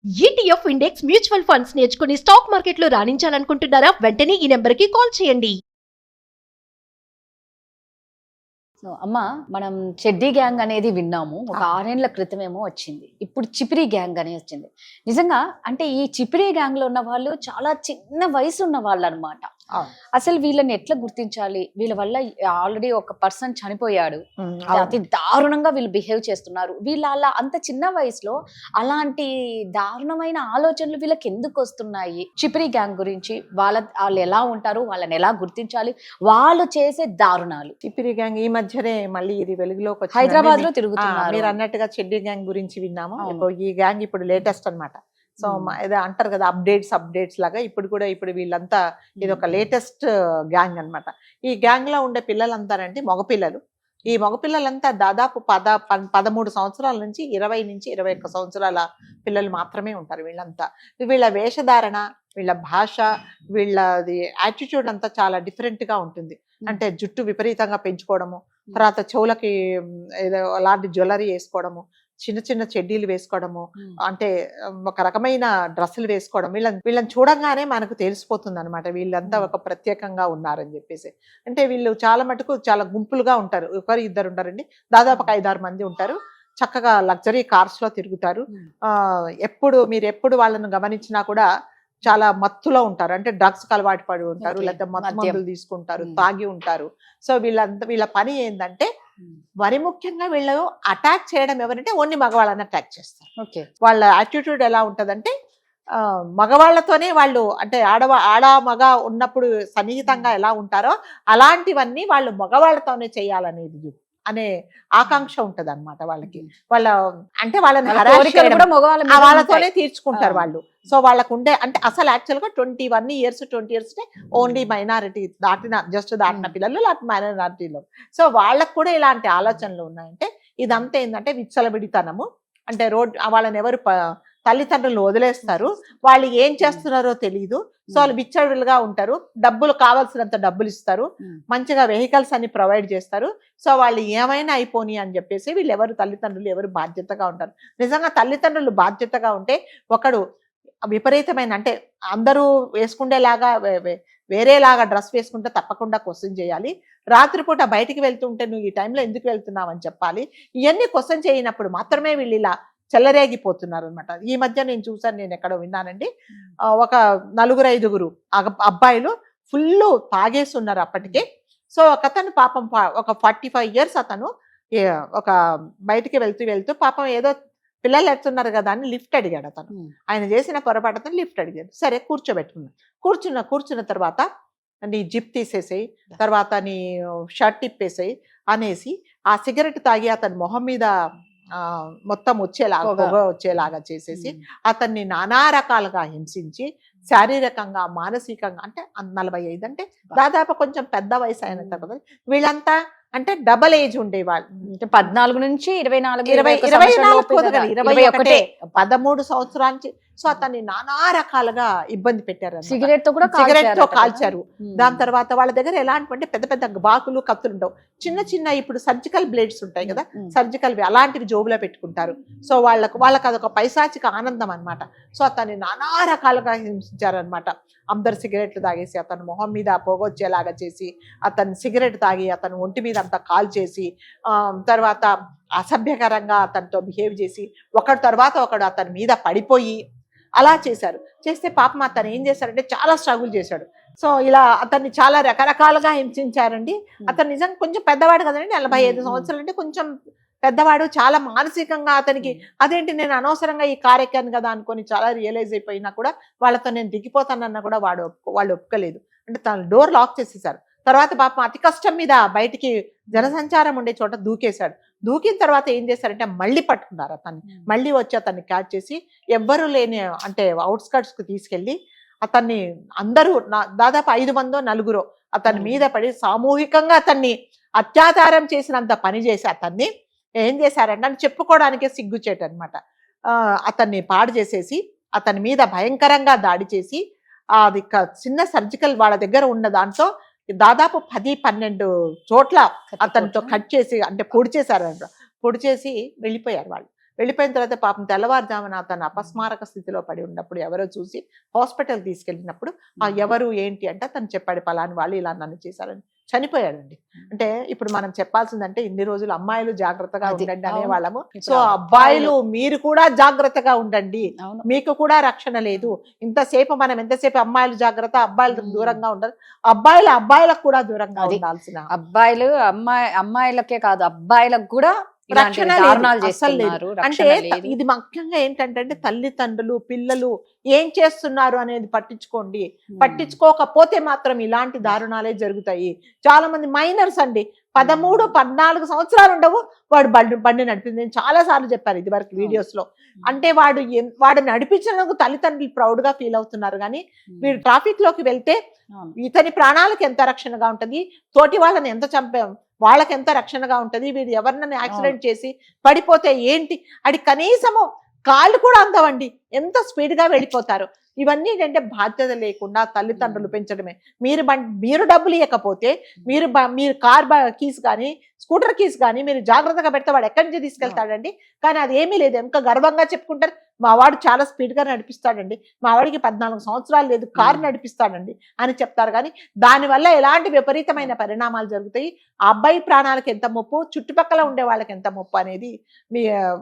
ETF index mutual funds నేర్చుకుని stock మార్కెట్లో రాణించాలనుకుంటున్నారా? వెంటనే ఈ నెంబర్కి కాల్ చేయండి. సో అమ్మ, మనం చెడ్డీ గ్యాంగ్ అనేది విన్నాము. ఒక 6 ఏళ్ల క్రితమేమో వచ్చింది. ఇప్పుడు చిపిరి గ్యాంగ్ అనేది వచ్చింది. నిజంగా అంటే ఈ చిపిరి గ్యాంగ్ లో ఉన్న వాళ్ళు చాలా చిన్న వయసు ఉన్న వాళ్ళు అనమాట. అసలు వీళ్ళని ఎట్లా గుర్తించాలి? వీళ్ళ వల్ల ఆల్రెడీ ఒక పర్సన్ చనిపోయాడు, అతి దారుణంగా వీళ్ళు బిహేవ్ చేస్తున్నారు. వీళ్ళ అలా అంత చిన్న వయసులో అలాంటి దారుణమైన ఆలోచనలు వీళ్ళకి ఎందుకు వస్తున్నాయి? చిపిరి గ్యాంగ్ గురించి వాళ్ళు ఎలా ఉంటారు, వాళ్ళని ఎలా గుర్తించాలి, వాళ్ళు చేసే దారుణాలు. చిపిరి గ్యాంగ్ ఈ మధ్యనే మళ్ళీ ఇది వెలుగులోకి వచ్చింది. హైదరాబాద్ లో తిరుగుతున్నారు. మీరు అన్నట్టుగా చెడ్డీ గ్యాంగ్ గురించి విన్నాము. ఈ గ్యాంగ్ ఇప్పుడు లేటెస్ట్ అన్నమాట. సో ఏదో అంటారు కదా, అప్డేట్స్ లాగా ఇప్పుడు వీళ్ళంతా ఇది ఒక లేటెస్ట్ గ్యాంగ్ అన్నమాట. ఈ గ్యాంగ్ లో ఉండే పిల్లలంతానండి మగపిల్లలు. ఈ మగపిల్లలంతా దాదాపు 13 సంవత్సరాల నుంచి 20 నుంచి 21 సంవత్సరాల పిల్లలు మాత్రమే ఉంటారు వీళ్ళంతా. వీళ్ళ వేషధారణ, వీళ్ళ భాష, వీళ్ళది యాటిట్యూడ్ అంతా చాలా డిఫరెంట్ గా ఉంటుంది. అంటే జుట్టు విపరీతంగా పెంచుకోవడము, తర్వాత చెవులకి ఏదో అలాంటి జ్యువెలరీ వేసుకోవడము, చిన్న చిన్న చెడ్డీలు వేసుకోవడము, అంటే ఒక రకమైన డ్రెస్సులు వేసుకోవడం. వీళ్ళని చూడంగానే మనకు తెలిసిపోతుంది అనమాట వీళ్ళంతా ఒక ప్రత్యేకంగా ఉన్నారని చెప్పేసి. అంటే వీళ్ళు చాలా మటుకు చాలా గుంపులుగా ఉంటారు. ఒకరు ఇద్దరు ఉంటారండి, దాదాపు ఒక 5-6 మంది ఉంటారు. చక్కగా లగ్జరీ కార్స్ లో తిరుగుతారు. మీరు ఎప్పుడు వాళ్ళను గమనించినా కూడా చాలా మత్తులో ఉంటారు. అంటే డ్రగ్స్ అలవాటు పడి ఉంటారు, లేకపోతే మత్తు మందులు తీసుకుంటారు, తాగి ఉంటారు. సో వీళ్ళ పని ఏంటంటే మరి ముఖ్యంగా వీళ్ళు అటాక్ చేయడం ఎవరంటే ఓన్లీ మగవాళ్ళని అటాక్ చేస్తారు. వాళ్ళ యాటిట్యూడ్ ఎలా ఉంటదంటే మగవాళ్లతోనే వాళ్ళు, అంటే ఆడ మగ ఉన్నప్పుడు సన్నిహితంగా ఎలా ఉంటారో అలాంటివన్నీ వాళ్ళు మగవాళ్లతోనే చేయాలనేది అనే ఆకాంక్ష ఉంటది అనమాట వాళ్ళకి. వాళ్ళని వాళ్ళతోనే తీర్చుకుంటారు వాళ్ళు. సో వాళ్ళకు ఉండే అంటే అసలు యాక్చువల్గా 20 ఇయర్స్ ఓన్లీ మైనారిటీ దాటిన పిల్లలు, లేకపోతే మైనారిటీలో. సో వాళ్ళకు కూడా ఇలాంటి ఆలోచనలు ఉన్నాయంటే ఇదంతా ఏంటంటే విచ్చలవిడితనము. అంటే వాళ్ళని ఎవరు తల్లిదండ్రులను వదిలేస్తారు, వాళ్ళు ఏం చేస్తున్నారో తెలియదు. సో వాళ్ళు విచ్చలవిడిగా ఉంటారు. డబ్బులు కావాల్సినంత డబ్బులు ఇస్తారు, మంచిగా వెహికల్స్ అన్ని ప్రొవైడ్ చేస్తారు. సో వాళ్ళు ఏమైనా అయిపోని అని చెప్పేసి తల్లిదండ్రులు ఎవరు బాధ్యతగా ఉంటారు. నిజంగా తల్లిదండ్రులు బాధ్యతగా ఉంటే ఒకడు విపరీతమైన, అంటే అందరూ వేసుకుండేలాగా వేరేలాగా డ్రెస్ వేసుకుంటే తప్పకుండా క్వశ్చన్ చేయాలి. రాత్రిపూట బయటికి వెళ్తుంటే నువ్వు ఈ టైంలో ఎందుకు వెళ్తున్నావు అని చెప్పాలి. ఇవన్నీ క్వశ్చన్ చేయనప్పుడు మాత్రమే వీళ్ళు ఇలా చెల్లరేగిపోతున్నారు అనమాట. ఈ మధ్య నేను చూసాను, నేను ఎక్కడో విన్నానండి, ఒక 4-5 అబ్బాయిలు ఫుల్ తాగేసి ఉన్నారు అప్పటికే. సో ఒకతను పాపం ఒక 45 ఇయర్స్ అతను ఒక బయటికి వెళ్తూ పాపం ఏదో పిల్లలు ఎత్తున్నారు కదా అని లిఫ్ట్ అడిగాడు అతను. ఆయన చేసిన పొరపాటు అతను లిఫ్ట్ అడిగాడు. సరే కూర్చున్నాడు. కూర్చున్న తర్వాత నీ జిప్ తీసేసేయి, తర్వాత నీ షర్ట్ ఇప్పేసేయి అనేసి ఆ సిగరెట్ తాగి అతని మొహం మీద మొత్తం వచ్చేలాగా చేసేసి అతన్ని నానా రకాలుగా హింసించి శారీరకంగా, మానసికంగా, అంటే 45 అంటే దాదాపు కొంచెం పెద్ద వయసు అయిన తర్వాత వీళ్ళంతా అంటే డబల్ ఏజ్ ఉండేవాళ్ళు. 14 నుంచి 24, 13 సంవత్సరాల నుంచి. సో అతన్ని నానా రకాలుగా ఇబ్బంది పెట్టారు. సిగరెట్ తో కాల్చారు. దాని తర్వాత వాళ్ళ దగ్గర ఎలాంటి పెద్ద పెద్ద బాకులు, కత్తులు ఉండవు. చిన్న ఇప్పుడు సర్జికల్ బ్లేడ్స్ ఉంటాయి కదా, సర్జికల్ అలాంటివి జోబులో పెట్టుకుంటారు. సో వాళ్ళకి అదొక పైశాచిక ఆనందం అనమాట. సో అతన్ని నానా రకాలుగా హింసించారు అనమాట. అందరు సిగరెట్లు తాగేసి అతను మొహం మీద పొగొచ్చేలాగా చేసి, అతను సిగరెట్ తాగి అతను ఒంటి మీద అంతా కాల్ చేసి, తర్వాత అసభ్యకరంగా అతనితో బిహేవ్ చేసి ఒకటి తర్వాత ఒకడు అతని మీద పడిపోయి అలా చేశారు. చేస్తే పాపం అతను ఏం చేశారంటే చాలా స్ట్రగుల్ చేశాడు. సో ఇలా అతన్ని చాలా రకరకాలుగా హింసించారండి. అతను నిజంగా కొంచెం పెద్దవాడు కదండి, 45 సంవత్సరాలు అంటే కొంచెం పెద్దవాడు. చాలా మానసికంగా అతనికి అదేంటి నేను అనవసరంగా ఈ కార్ ఎక్కాను కదా అనుకొని చాలా రియలైజ్ అయిపోయినా కూడా వాళ్ళతో నేను దిగిపోతానన్నా కూడా వాళ్ళు ఒప్పుకోలేదు. అంటే తను డోర్ లాక్ చేసేసారు. తర్వాత పాపం అతి కష్టం మీద బయటికి జనసంచారం ఉండే చోట దూకేశాడు. దూకిన తర్వాత ఏం చేశారంటే మళ్ళీ పట్టుకున్నారు అతన్ని. మళ్ళీ వచ్చి అతన్ని క్యాచ్ చేసి ఎవ్వరూ లేని అంటే అవుట్స్కట్స్కి తీసుకెళ్ళి అతన్ని అందరూ దాదాపు 5 మందో 4 అతని మీద పడి సామూహికంగా అతన్ని అత్యాచారం చేసినంత పని చేసి అతన్ని ఏం చేశారంటే అని చెప్పుకోవడానికే సిగ్గుచేటు అనమాట. అతన్ని పాడు చేసేసి అతని మీద భయంకరంగా దాడి చేసి అది చిన్న సర్జికల్ వాళ్ళ దగ్గర ఉన్న దాంట్లో దాదాపు 10-12 చోట్ల అతనితో కట్ చేసి, అంటే పొడి చేశారు, పొడి చేసి వెళ్ళిపోయారు వాళ్ళు. వెళ్ళిపోయిన తర్వాత పాపం తెల్లవారుజామున తను అపస్మారక స్థితిలో పడి ఉన్నప్పుడు ఎవరో చూసి హాస్పిటల్ తీసుకెళ్ళినప్పుడు ఆ ఎవరు ఏంటి అంటే తను చెప్పాడు పలాని వాళ్ళు ఇలా నన్ను చేశారని, చనిపోయాడండి. అంటే ఇప్పుడు మనం చెప్పాల్సిందంటే ఇన్ని రోజులు అమ్మాయిలు జాగ్రత్తగా అది, ఉండండి అవును. అనేవాళ్ళము. ఇప్పుడు సో అబ్బాయిలు మీరు కూడా జాగ్రత్తగా ఉండండి, అవును. మీకు కూడా రక్షణ లేదు. ఇంతసేపు మనం ఎంతసేపు అమ్మాయిలు జాగ్రత్త, అబ్బాయిలకు మ్మ్. దూరంగా ఉండాలి, అబ్బాయిలకు కూడా దూరంగా అది. ఉండాల్సిన అబ్బాయిలు అమ్మాయిలకే కాదు అబ్బాయిలకు కూడా ఇలాంటి రక్షణ లేదు, దారుణాలు అస్సలు లేదు. చేస్తున్నారు. అంటే రక్షణ లేదు. ఇది ముఖ్యంగా ఏంటంటే తల్లిదండ్రులు పిల్లలు ఏం చేస్తున్నారు అనేది పట్టించుకోండి. పట్టించుకోకపోతే మాత్రం ఇలాంటి దారుణాలే జరుగుతాయి. చాలా మంది మైనర్స్ అండి, 13, 14 సంవత్సరాలు ఉండవు, వాడు బండి నడిపింది. నేను చాలా సార్లు చెప్పాను ఇది వరకు వీడియోస్ లో. అంటే వాడు నడిపించినందుకు తల్లిదండ్రులు ప్రౌడ్ గా ఫీల్ అవుతున్నారు, కానీ వీడు ట్రాఫిక్ లోకి వెళ్తే అవును. ఇతని ప్రాణాలకు ఎంత రక్షణగా ఉంటది, తోటి వాళ్ళని ఎంత చంపాం వాళ్ళకి ఎంత రక్షణగా ఉంటది, వీడు ఎవరినైనా యాక్సిడెంట్ చేసి పడిపోతే ఏంటి, అది కనీసము కాళ్ళు కూడా అందవండి, ఎంత స్పీడ్ గా వెళ్ళిపోతారు. ఇవన్నీ ఏంటంటే బాధ్యత లేకుండా తల్లిదండ్రులు పెంచడమే. మీరు డబ్బులు ఇవ్వకపోతే మీరు కార్ కీస్ కానీ స్కూటర్ కీస్ కానీ మీరు జాగ్రత్తగా పెడితే వాడు ఎక్కడి నుంచి తీసుకెళ్తాడండి. కానీ అది ఏమీ లేదు, ఎంత గర్వంగా చెప్పుకుంటారు, మా వాడు చాలా స్పీడ్ గా నడిపిస్తాడండి, మా వాడికి 14 సంవత్సరాలు లేదు, కారు నడిపిస్తాడండి అని చెప్తారు. కానీ దానివల్ల ఎలాంటి విపరీతమైన పరిణామాలు జరుగుతాయి, ఆ అబ్బాయి ప్రాణాలకు ఎంత ముప్పు, చుట్టుపక్కల ఉండే వాళ్ళకి ఎంత ముప్పు అనేది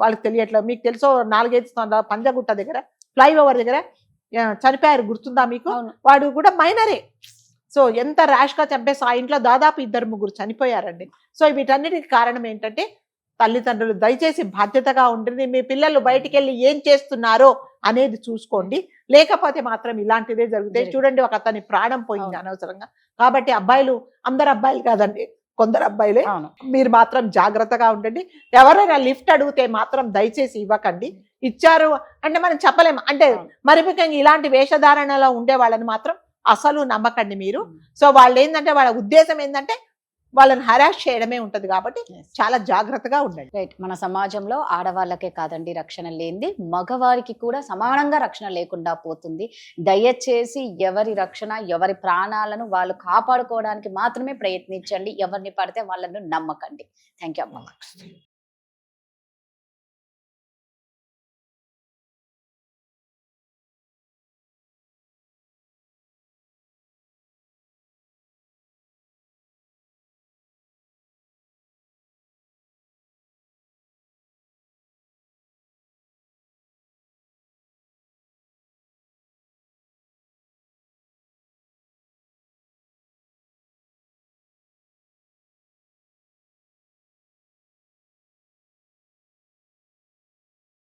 వాళ్ళకి తెలియట్లేదు. మీకు తెలుసో 4-5 సంవత్సరాలు పంజగుట్ట దగ్గర ఫ్లైఓవర్ దగ్గర చనిపోయారు, గుర్తుందా మీకు? అవును. వాడు కూడా మైనరే. సో ఎంత ర్యాష్ గా చంపేసి ఆ ఇంట్లో దాదాపు 2-3 చనిపోయారండి. సో వీటన్నిటికి కారణం ఏంటంటే తల్లిదండ్రులు దయచేసి బాధ్యతగా ఉంటుంది. మీ పిల్లలు బయటికి వెళ్ళి ఏం చేస్తున్నారో అనేది చూసుకోండి, లేకపోతే మాత్రం ఇలాంటిదే జరుగుతాయి. చూడండి, ఒక అతని ప్రాణం పోయింది అనవసరంగా. కాబట్టి అబ్బాయిలు, అందరు అబ్బాయిలు కాదండి, కొందరు అబ్బాయిలే, అవును. మీరు మాత్రం జాగ్రత్తగా ఉండండి. ఎవరైనా లిఫ్ట్ అడిగితే మాత్రం దయచేసి ఇవ్వకండి. ఇచ్చారు అంటే మనం చెప్పలేము. అంటే మరి ముఖ్యంగా ఇలాంటి వేషధారణలో ఉండే వాళ్ళని మాత్రం అసలు నమ్మకండి మీరు. సో వాళ్ళు ఏంటంటే వాళ్ళ ఉద్దేశం ఏంటంటే వాళ్ళని హరాస్ చేయడమే ఉంటది, కాబట్టి చాలా జాగ్రత్తగా ఉండండి. రైట్. మన సమాజంలో ఆడవాళ్ళకే కాదండి రక్షణ లేనిది, మగవారికి కూడా సమానంగా రక్షణ లేకుండా పోతుంది. దయచేసి ఎవరి రక్షణ, ఎవరి ప్రాణాలను వాళ్ళు కాపాడుకోవడానికి మాత్రమే ప్రయత్నించండి. ఎవరిని పడితే వాళ్ళను నమ్మకండి. థ్యాంక్ యూ అమ్మ.